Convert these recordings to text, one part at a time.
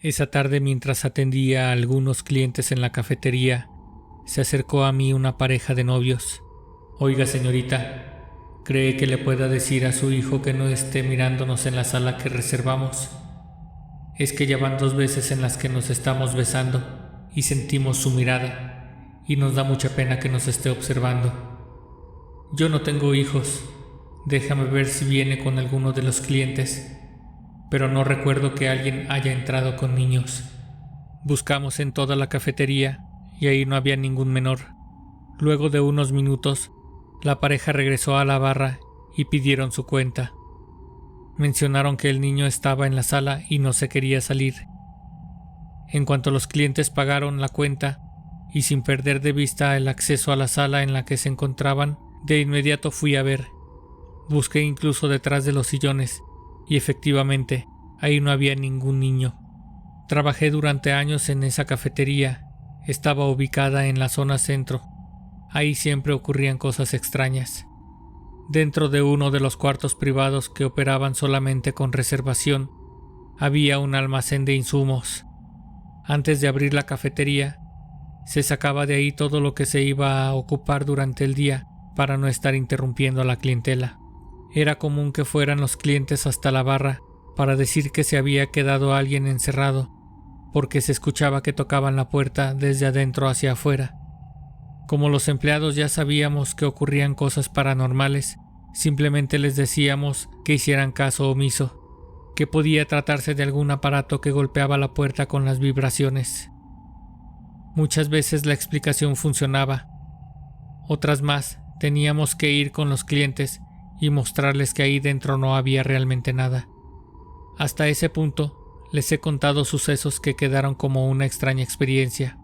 Esa tarde, mientras atendía a algunos clientes en la cafetería, se acercó a mí una pareja de novios. «Oiga, señorita, ¿cree que le pueda decir a su hijo que no esté mirándonos en la sala que reservamos? Es que ya van 2 veces en las que nos estamos besando y sentimos su mirada y nos da mucha pena que nos esté observando. Yo no tengo hijos, déjame ver si viene con alguno de los clientes, pero no recuerdo que alguien haya entrado con niños». Buscamos en toda la cafetería y ahí no había ningún menor. Luego de unos minutos, la pareja regresó a la barra y pidieron su cuenta. Mencionaron que el niño estaba en la sala y no se quería salir. En cuanto los clientes pagaron la cuenta y sin perder de vista el acceso a la sala en la que se encontraban, de inmediato fui a ver. Busqué incluso detrás de los sillones y efectivamente ahí no había ningún niño. Trabajé durante años en esa cafetería. Estaba ubicada en la zona centro. Ahí siempre ocurrían cosas extrañas. Dentro de uno de los cuartos privados que operaban solamente con reservación, había un almacén de insumos. Antes de abrir la cafetería, se sacaba de ahí todo lo que se iba a ocupar durante el día para no estar interrumpiendo a la clientela. Era común que fueran los clientes hasta la barra para decir que se había quedado alguien encerrado, porque se escuchaba que tocaban la puerta desde adentro hacia afuera. Como los empleados ya sabíamos que ocurrían cosas paranormales, simplemente les decíamos que hicieran caso omiso, que podía tratarse de algún aparato que golpeaba la puerta con las vibraciones. Muchas veces la explicación funcionaba. Otras más, teníamos que ir con los clientes y mostrarles que ahí dentro no había realmente nada. Hasta ese punto, les he contado sucesos que quedaron como una extraña experiencia.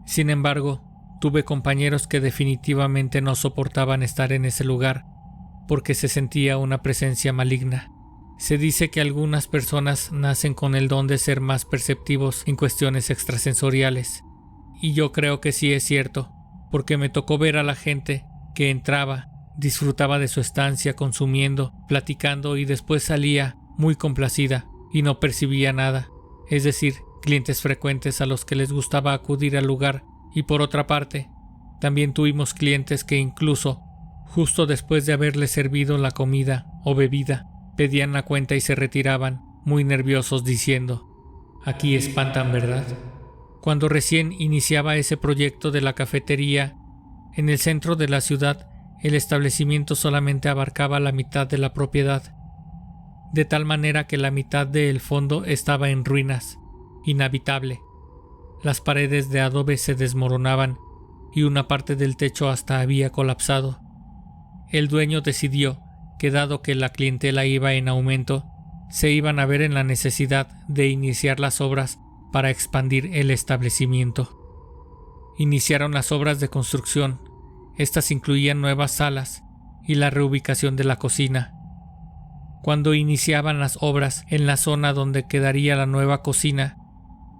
Sin embargo, tuve compañeros que definitivamente no soportaban estar en ese lugar porque se sentía una presencia maligna. Se dice que algunas personas nacen con el don de ser más perceptivos en cuestiones extrasensoriales, y yo creo que sí es cierto, porque me tocó ver a la gente que entraba, disfrutaba de su estancia consumiendo, platicando y después salía muy complacida y no percibía nada, es decir, clientes frecuentes a los que les gustaba acudir al lugar. Y por otra parte, también tuvimos clientes que incluso, justo después de haberles servido la comida o bebida, pedían la cuenta y se retiraban, muy nerviosos diciendo: «Aquí espantan, ¿verdad?». Cuando recién iniciaba ese proyecto de la cafetería, en el centro de la ciudad, el establecimiento solamente abarcaba la mitad de la propiedad, de tal manera que la mitad del fondo estaba en ruinas, inhabitable. Las paredes de adobe se desmoronaban y una parte del techo hasta había colapsado. El dueño decidió que, dado que la clientela iba en aumento, se iban a ver en la necesidad de iniciar las obras para expandir el establecimiento. Iniciaron las obras de construcción. Estas incluían nuevas salas y la reubicación de la cocina. Cuando iniciaban las obras en la zona donde quedaría la nueva cocina,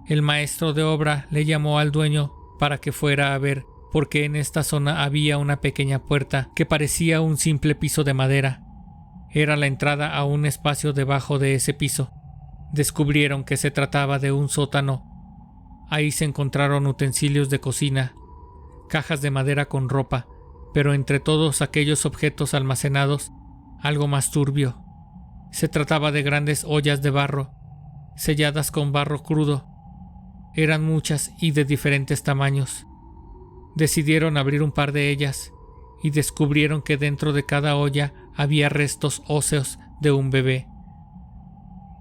el maestro de obra le llamó al dueño para que fuera a ver, porque en esta zona había una pequeña puerta que parecía un simple piso de madera. Era la entrada a un espacio debajo de ese piso. Descubrieron que se trataba de un sótano. Ahí se encontraron utensilios de cocina, cajas de madera con ropa, pero entre todos aquellos objetos almacenados, algo más turbio. Se trataba de grandes ollas de barro, selladas con barro crudo. Eran muchas y de diferentes tamaños. Decidieron abrir un par de ellas y descubrieron que dentro de cada olla había restos óseos de un bebé.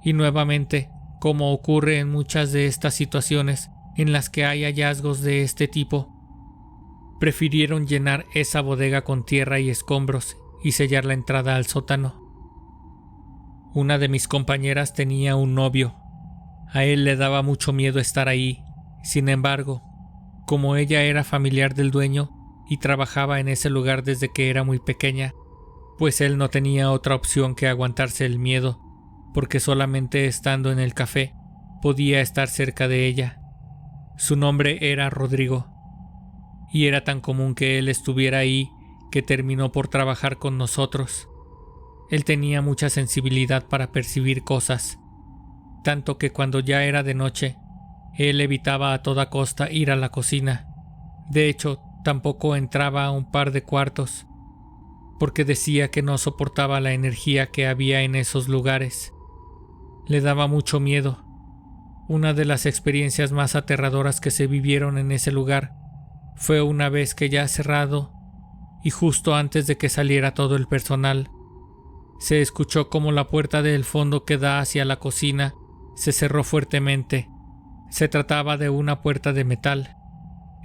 Y nuevamente, como ocurre en muchas de estas situaciones en las que hay hallazgos de este tipo, prefirieron llenar esa bodega con tierra y escombros y sellar la entrada al sótano. Una de mis compañeras tenía un novio. A él le daba mucho miedo estar ahí. Sin embargo, como ella era familiar del dueño y trabajaba en ese lugar desde que era muy pequeña, pues él no tenía otra opción que aguantarse el miedo, porque solamente estando en el café podía estar cerca de ella. Su nombre era Rodrigo, y era tan común que él estuviera ahí que terminó por trabajar con nosotros. Él tenía mucha sensibilidad para percibir cosas. tanto que cuando ya era de noche, él evitaba a toda costa ir a la cocina. De hecho, tampoco entraba a un par de cuartos, porque decía que no soportaba la energía que había en esos lugares. Le daba mucho miedo. Una de las experiencias más aterradoras que se vivieron en ese lugar fue una vez que ya cerrado y justo antes de que saliera todo el personal, se escuchó como la puerta del fondo que da hacia la cocina se cerró fuertemente. Se trataba de una puerta de metal.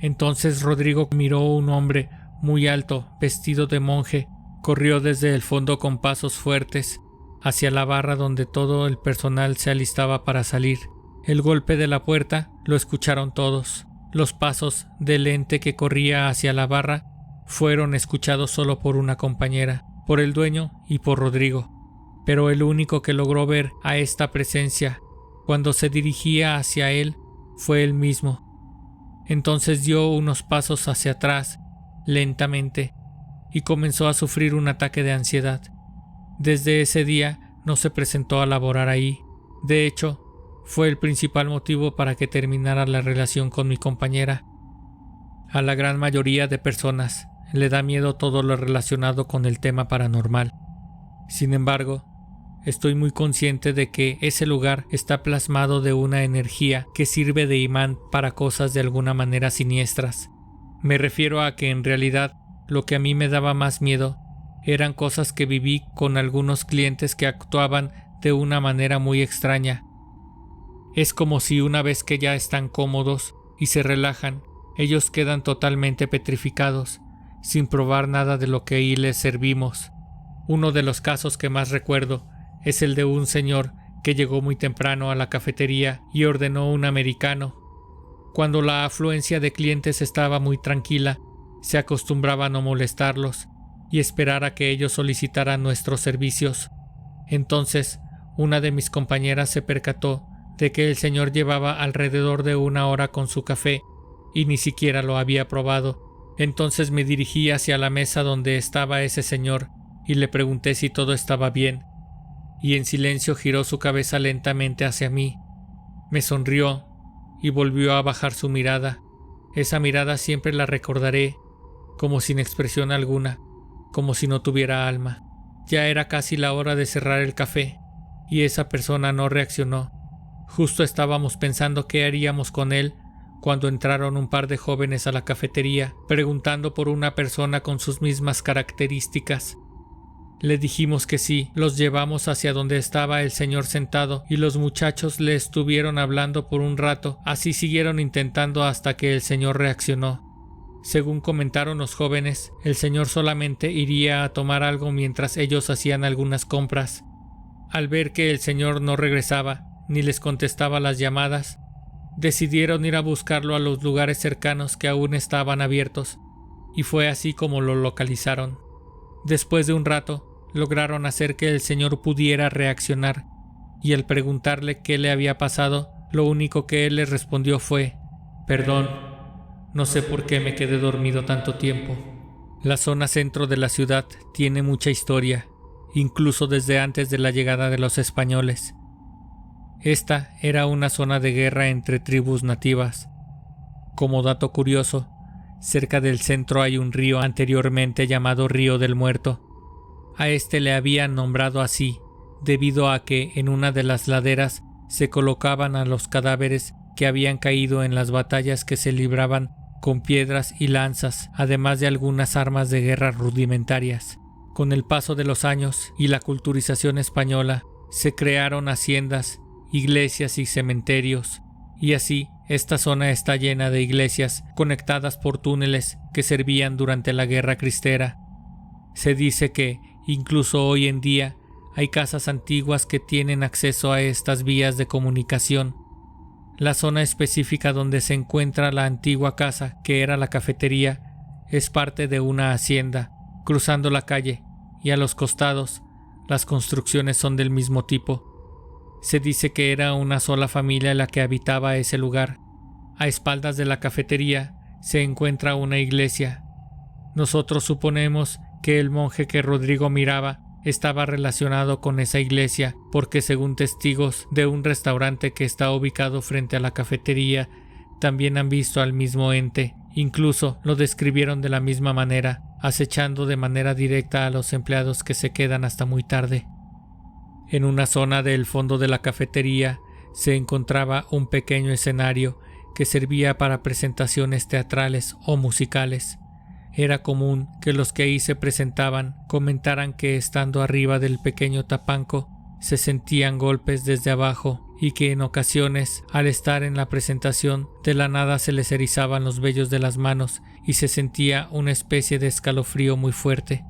Entonces Rodrigo miró a un hombre muy alto, vestido de monje, corrió desde el fondo con pasos fuertes hacia la barra donde todo el personal se alistaba para salir. El golpe de la puerta lo escucharon todos. Los pasos del ente que corría hacia la barra fueron escuchados solo por una compañera, por el dueño y por Rodrigo. Pero el único que logró ver a esta presencia cuando se dirigía hacia él fue él mismo. Entonces dio unos pasos hacia atrás, lentamente, y comenzó a sufrir un ataque de ansiedad. Desde ese día no se presentó a laborar ahí. De hecho, fue el principal motivo para que terminara la relación con mi compañera. A la gran mayoría de personas le da miedo todo lo relacionado con el tema paranormal. Sin embargo, estoy muy consciente de que ese lugar está plasmado de una energía que sirve de imán para cosas de alguna manera siniestras. Me refiero a que en realidad lo que a mí me daba más miedo eran cosas que viví con algunos clientes que actuaban de una manera muy extraña. Es como si una vez que ya están cómodos y se relajan, ellos quedan totalmente petrificados, sin probar nada de lo que ahí les servimos. Uno de los casos que más recuerdo es el de un señor que llegó muy temprano a la cafetería y ordenó un americano. Cuando la afluencia de clientes estaba muy tranquila, se acostumbraba a no molestarlos y esperar a que ellos solicitaran nuestros servicios. Entonces, una de mis compañeras se percató de que el señor llevaba alrededor de 1 hora con su café y ni siquiera lo había probado. Entonces me dirigí hacia la mesa donde estaba ese señor y le pregunté si todo estaba bien, y en silencio giró su cabeza lentamente hacia mí. Me sonrió y volvió a bajar su mirada. Esa mirada siempre la recordaré, como sin expresión alguna, como si no tuviera alma. Ya era casi la hora de cerrar el café, y esa persona no reaccionó. Justo estábamos pensando qué haríamos con él, cuando entraron un par de jóvenes a la cafetería, preguntando por una persona con sus mismas características. Le dijimos que sí, los llevamos hacia donde estaba el señor sentado y los muchachos le estuvieron hablando por un rato, así siguieron intentando hasta que el señor reaccionó. Según comentaron los jóvenes, el señor solamente iría a tomar algo mientras ellos hacían algunas compras. Al ver que el señor no regresaba, ni les contestaba las llamadas, decidieron ir a buscarlo a los lugares cercanos que aún estaban abiertos, y fue así como lo localizaron. Después de un rato, lograron hacer que el señor pudiera reaccionar, y al preguntarle qué le había pasado, lo único que él les respondió fue: «Perdón, no sé por qué me quedé dormido tanto tiempo». La zona centro de la ciudad tiene mucha historia, incluso desde antes de la llegada de los españoles. Esta era una zona de guerra entre tribus nativas. Como dato curioso, cerca del centro hay un río anteriormente llamado Río del Muerto. A este le habían nombrado así, debido a que en una de las laderas se colocaban a los cadáveres que habían caído en las batallas que se libraban con piedras y lanzas, además de algunas armas de guerra rudimentarias. Con el paso de los años y la culturización española, se crearon haciendas, iglesias y cementerios, y así esta zona está llena de iglesias conectadas por túneles que servían durante la Guerra Cristera. Se dice que, incluso hoy en día, hay casas antiguas que tienen acceso a estas vías de comunicación. La zona específica donde se encuentra la antigua casa, que era la cafetería, es parte de una hacienda, cruzando la calle, y a los costados, las construcciones son del mismo tipo. Se dice que era una sola familia la que habitaba ese lugar. A espaldas de la cafetería se encuentra una iglesia. Nosotros suponemos que el monje que Rodrigo miraba estaba relacionado con esa iglesia porque, según testigos de un restaurante que está ubicado frente a la cafetería, también han visto al mismo ente. Incluso lo describieron de la misma manera, acechando de manera directa a los empleados que se quedan hasta muy tarde. En una zona del fondo de la cafetería se encontraba un pequeño escenario que servía para presentaciones teatrales o musicales. Era común que los que ahí se presentaban comentaran que estando arriba del pequeño tapanco se sentían golpes desde abajo y que en ocasiones, al estar en la presentación, de la nada se les erizaban los vellos de las manos y se sentía una especie de escalofrío muy fuerte.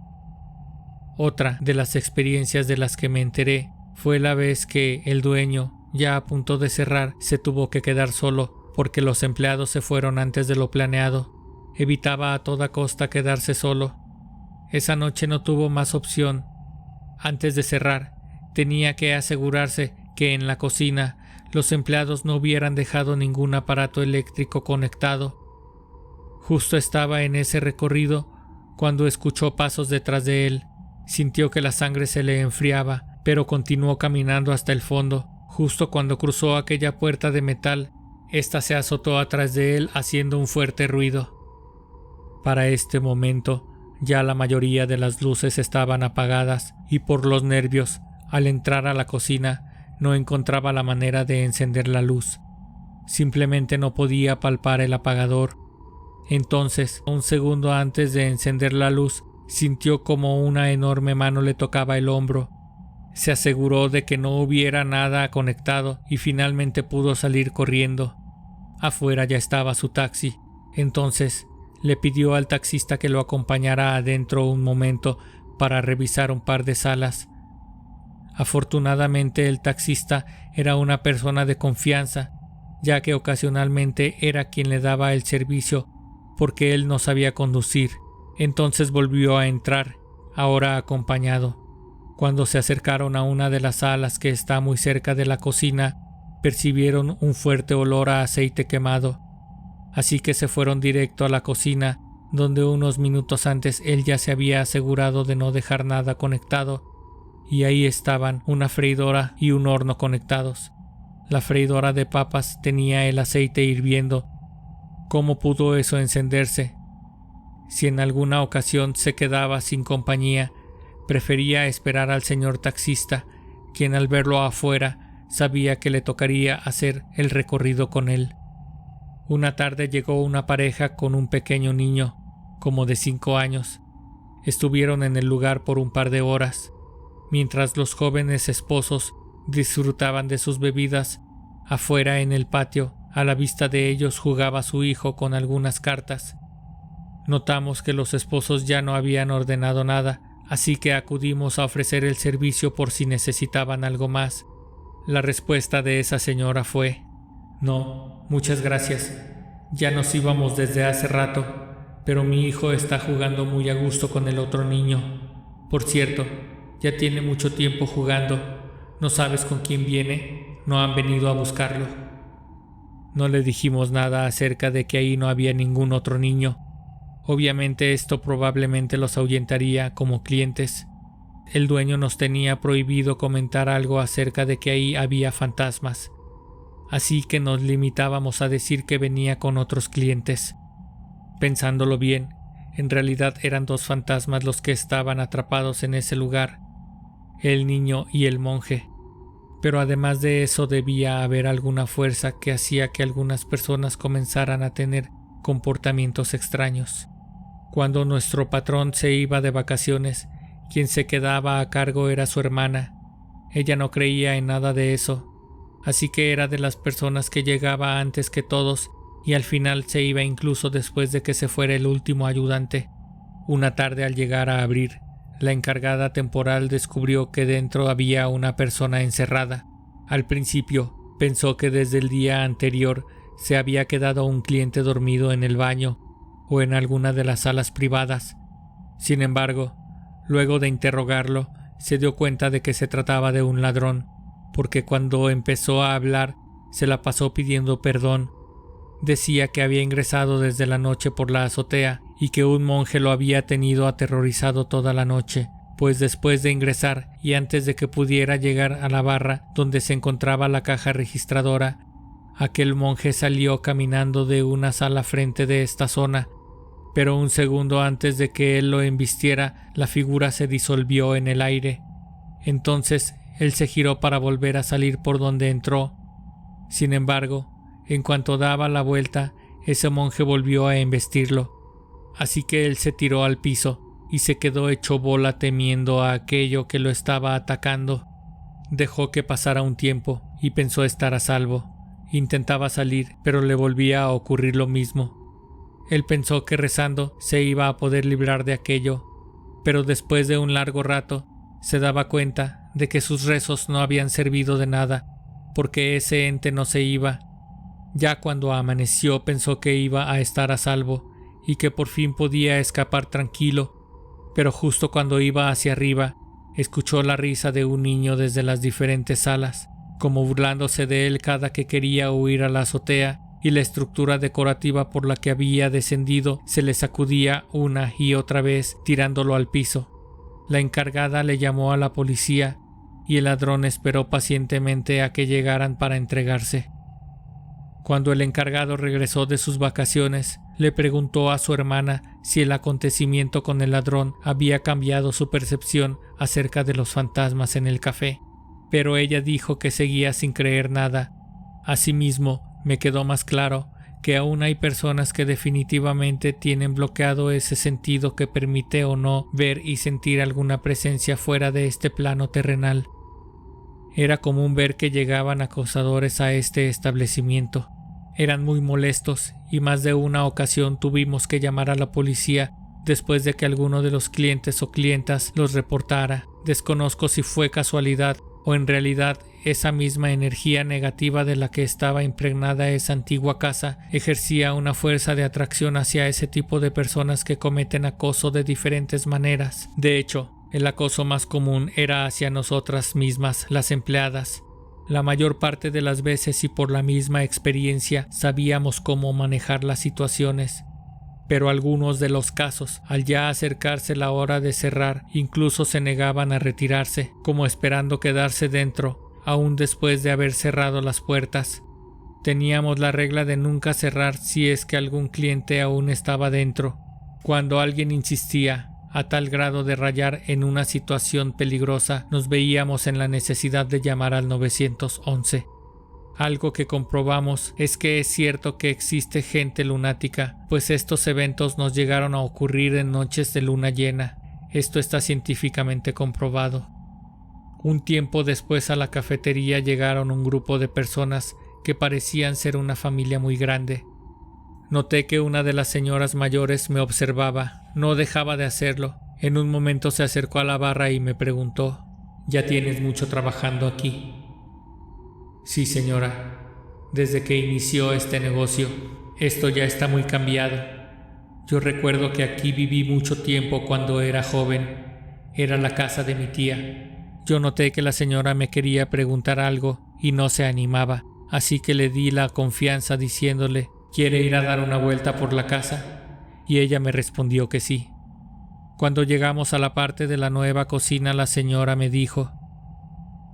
Otra de las experiencias de las que me enteré fue la vez que el dueño, ya a punto de cerrar, se tuvo que quedar solo porque los empleados se fueron antes de lo planeado. Evitaba a toda costa quedarse solo. Esa noche no tuvo más opción. Antes de cerrar, tenía que asegurarse que en la cocina los empleados no hubieran dejado ningún aparato eléctrico conectado. Justo estaba en ese recorrido cuando escuchó pasos detrás de él. Sintió que la sangre se le enfriaba, pero continuó caminando hasta el fondo. Justo cuando cruzó aquella puerta de metal, ésta se azotó atrás de él haciendo un fuerte ruido. Para este momento, ya la mayoría de las luces estaban apagadas y por los nervios, al entrar a la cocina, no encontraba la manera de encender la luz. Simplemente no podía palpar el apagador. Entonces, un segundo antes de encender la luz, sintió como una enorme mano le tocaba el hombro. Se aseguró de que no hubiera nada conectado y finalmente pudo salir corriendo. Afuera ya estaba su taxi. Entonces, le pidió al taxista que lo acompañara adentro un momento para revisar un par de salas. Afortunadamente el taxista era una persona de confianza, ya que ocasionalmente era quien le daba el servicio porque él no sabía conducir. Entonces volvió a entrar, ahora acompañado. Cuando se acercaron a una de las salas que está muy cerca de la cocina, percibieron un fuerte olor a aceite quemado. Así que se fueron directo a la cocina, donde unos minutos antes él ya se había asegurado de no dejar nada conectado, y ahí estaban una freidora y un horno conectados. La freidora de papas tenía el aceite hirviendo. ¿Cómo pudo eso encenderse? Si en alguna ocasión se quedaba sin compañía, prefería esperar al señor taxista, quien al verlo afuera sabía que le tocaría hacer el recorrido con él. Una tarde llegó una pareja con un pequeño niño, como de 5 años. Estuvieron en el lugar por un par de horas. Mientras los jóvenes esposos disfrutaban de sus bebidas, afuera en el patio, a la vista de ellos jugaba su hijo con algunas cartas. Notamos que los esposos ya no habían ordenado nada, así que acudimos a ofrecer el servicio por si necesitaban algo más. La respuesta de esa señora fue: «No, muchas gracias. Ya nos íbamos desde hace rato, pero mi hijo está jugando muy a gusto con el otro niño. Por cierto, ya tiene mucho tiempo jugando. ¿No sabes con quién viene? ¿No han venido a buscarlo?» No le dijimos nada acerca de que ahí no había ningún otro niño. Obviamente esto probablemente los ahuyentaría como clientes. El dueño nos tenía prohibido comentar algo acerca de que ahí había fantasmas. Así que nos limitábamos a decir que venía con otros clientes. Pensándolo bien, en realidad eran 2 fantasmas los que estaban atrapados en ese lugar, el niño y el monje. Pero además de eso debía haber alguna fuerza que hacía que algunas personas comenzaran a tener comportamientos extraños. Cuando nuestro patrón se iba de vacaciones, quien se quedaba a cargo era su hermana. Ella no creía en nada de eso, así que era de las personas que llegaba antes que todos y al final se iba incluso después de que se fuera el último ayudante. Una tarde, al llegar a abrir, la encargada temporal descubrió que dentro había una persona encerrada. Al principio pensó que desde el día anterior se había quedado un cliente dormido en el baño o en alguna de las salas privadas. Sin embargo, luego de interrogarlo, se dio cuenta de que se trataba de un ladrón, porque cuando empezó a hablar se la pasó pidiendo perdón. Decía que había ingresado desde la noche por la azotea y que un monje lo había tenido aterrorizado toda la noche. pues después de ingresar y antes de que pudiera llegar a la barra donde se encontraba la caja registradora, aquel monje salió caminando de una sala frente de esta zona, pero un segundo antes de que él lo embistiera, la figura se disolvió en el aire. Entonces él se giró para volver a salir por donde entró. Sin embargo, en cuanto daba la vuelta, ese monje volvió a embestirlo, así que él se tiró al piso y se quedó hecho bola temiendo a aquello que lo estaba atacando. Dejó que pasara un tiempo y pensó estar a salvo. Intentaba salir, pero le volvía a ocurrir lo mismo. Él pensó que rezando se iba a poder librar de aquello, pero después de un largo rato se daba cuenta de que sus rezos no habían servido de nada, porque ese ente no se iba. Ya cuando amaneció pensó que iba a estar a salvo y que por fin podía escapar tranquilo, pero justo cuando iba hacia arriba, escuchó la risa de un niño desde las diferentes salas, como burlándose de él cada que quería huir a la azotea, y la estructura decorativa por la que había descendido se le sacudía una y otra vez, tirándolo al piso. La encargada le llamó a la policía y el ladrón esperó pacientemente a que llegaran para entregarse. Cuando el encargado regresó de sus vacaciones, le preguntó a su hermana si el acontecimiento con el ladrón había cambiado su percepción acerca de los fantasmas en el café, pero ella dijo que seguía sin creer nada. Asimismo, me quedó más claro que aún hay personas que definitivamente tienen bloqueado ese sentido que permite o no ver y sentir alguna presencia fuera de este plano terrenal. Era común ver que llegaban acosadores a este establecimiento. Eran muy molestos y más de una ocasión tuvimos que llamar a la policía después de que alguno de los clientes o clientas los reportara. Desconozco si fue casualidad o en realidad esa misma energía negativa de la que estaba impregnada esa antigua casa ejercía una fuerza de atracción hacia ese tipo de personas que cometen acoso de diferentes maneras. De hecho, el acoso más común era hacia nosotras mismas, las empleadas. La mayor parte de las veces y por la misma experiencia sabíamos cómo manejar las situaciones. Pero algunos de los casos, al ya acercarse la hora de cerrar, incluso se negaban a retirarse, como esperando quedarse dentro, aún después de haber cerrado las puertas. Teníamos la regla de nunca cerrar si es que algún cliente aún estaba dentro. Cuando alguien insistía, a tal grado de rayar en una situación peligrosa, nos veíamos en la necesidad de llamar al 911. Algo que comprobamos es que es cierto que existe gente lunática, pues estos eventos nos llegaron a ocurrir en noches de luna llena. Esto está científicamente comprobado. Un tiempo después a la cafetería llegaron un grupo de personas que parecían ser una familia muy grande. Noté que una de las señoras mayores me observaba, no dejaba de hacerlo. En un momento se acercó a la barra y me preguntó: ¿Ya tienes mucho trabajando aquí? Sí, señora. Desde que inició este negocio, esto ya está muy cambiado. Yo recuerdo que aquí viví mucho tiempo cuando era joven. Era la casa de mi tía. Yo noté que la señora me quería preguntar algo y no se animaba, así que le di la confianza diciéndole: ¿Quiere ir a dar una vuelta por la casa? Y ella me respondió que sí. Cuando llegamos a la parte de la nueva cocina, la señora me dijo: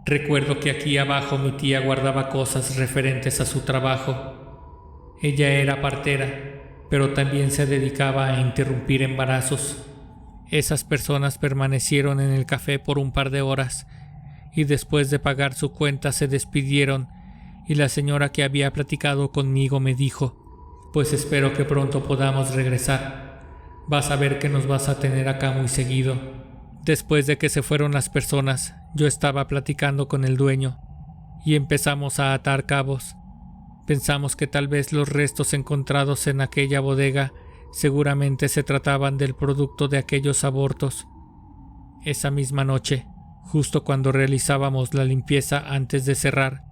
recuerdo que aquí abajo mi tía guardaba cosas referentes a su trabajo. Ella era partera, pero también se dedicaba a interrumpir embarazos. Esas personas permanecieron en el café por un par de horas y después de pagar su cuenta se despidieron, y la señora que había platicado conmigo me dijo: pues espero que pronto podamos regresar. Vas a ver que nos vas a tener acá muy seguido. Después de que se fueron las personas, yo estaba platicando con el dueño y empezamos a atar cabos. Pensamos que tal vez los restos encontrados en aquella bodega seguramente se trataban del producto de aquellos abortos. Esa misma noche, justo cuando realizábamos la limpieza antes de cerrar,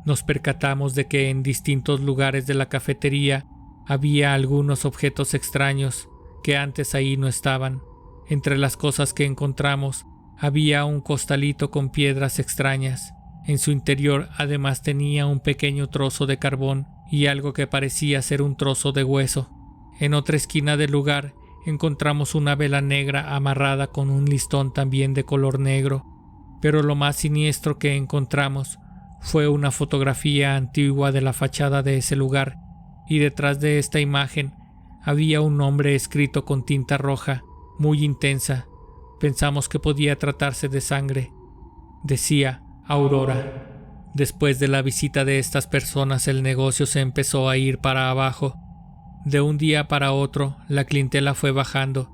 nos percatamos de que en distintos lugares de la cafetería había algunos objetos extraños que antes ahí no estaban. Entre las cosas que encontramos había un costalito con piedras extrañas. En su interior además tenía un pequeño trozo de carbón y algo que parecía ser un trozo de hueso. En otra esquina del lugar encontramos una vela negra amarrada con un listón también de color negro, pero lo más siniestro que encontramos fue una fotografía antigua de la fachada de ese lugar, y detrás de esta imagen había un nombre escrito con tinta roja, muy intensa. Pensamos que podía tratarse de sangre. Decía Aurora. Después de la visita de estas personas, el negocio se empezó a ir para abajo. De un día para otro, la clientela fue bajando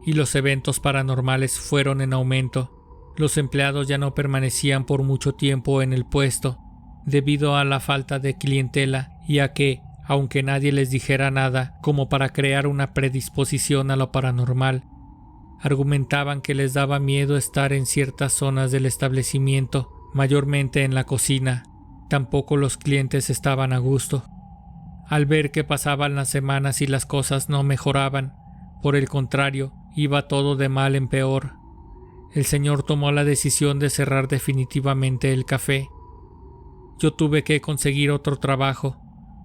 y los eventos paranormales fueron en aumento. Los empleados ya no permanecían por mucho tiempo en el puesto, debido a la falta de clientela y a que, aunque nadie les dijera nada como para crear una predisposición a lo paranormal, argumentaban que les daba miedo estar en ciertas zonas del establecimiento, mayormente en la cocina. Tampoco los clientes estaban a gusto. Al ver que pasaban las semanas y las cosas no mejoraban, por el contrario, iba todo de mal en peor, el señor tomó la decisión de cerrar definitivamente el café. Yo tuve que conseguir otro trabajo.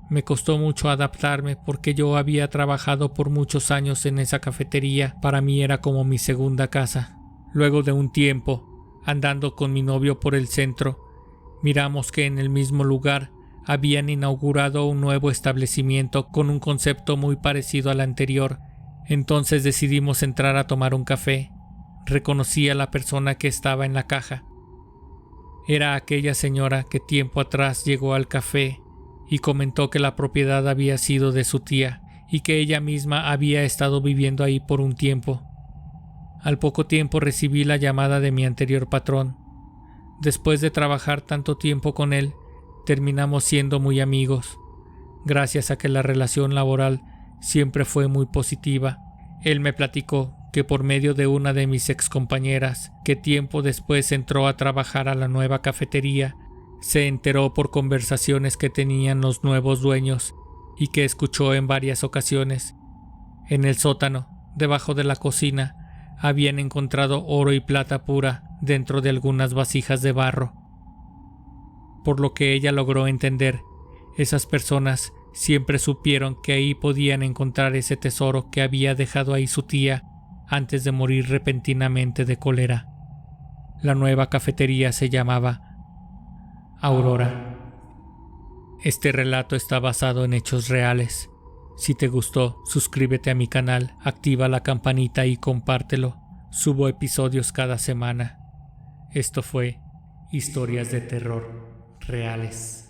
Me costó mucho adaptarme porque yo había trabajado por muchos años en esa cafetería. Para mí era como mi segunda casa. Luego de un tiempo, andando con mi novio por el centro, miramos que en el mismo lugar habían inaugurado un nuevo establecimiento con un concepto muy parecido al anterior. Entonces decidimos entrar a tomar un café. Reconocí a la persona que estaba en la caja. Era aquella señora que tiempo atrás llegó al café y comentó que la propiedad había sido de su tía y que ella misma había estado viviendo ahí por un tiempo. Al poco tiempo recibí la llamada de mi anterior patrón. Después de trabajar tanto tiempo con él, terminamos siendo muy amigos. Gracias a que la relación laboral siempre fue muy positiva, él me platicó que por medio de una de mis excompañeras, que tiempo después entró a trabajar a la nueva cafetería, se enteró por conversaciones que tenían los nuevos dueños y que escuchó en varias ocasiones. En el sótano, debajo de la cocina, habían encontrado oro y plata pura dentro de algunas vasijas de barro. Por lo que ella logró entender, esas personas siempre supieron que ahí podían encontrar ese tesoro que había dejado ahí su tía antes de morir repentinamente de cólera. La nueva cafetería se llamaba Aurora. Este relato está basado en hechos reales. Si te gustó, suscríbete a mi canal, activa la campanita y compártelo. Subo episodios cada semana. Esto fue Historias de Terror Reales.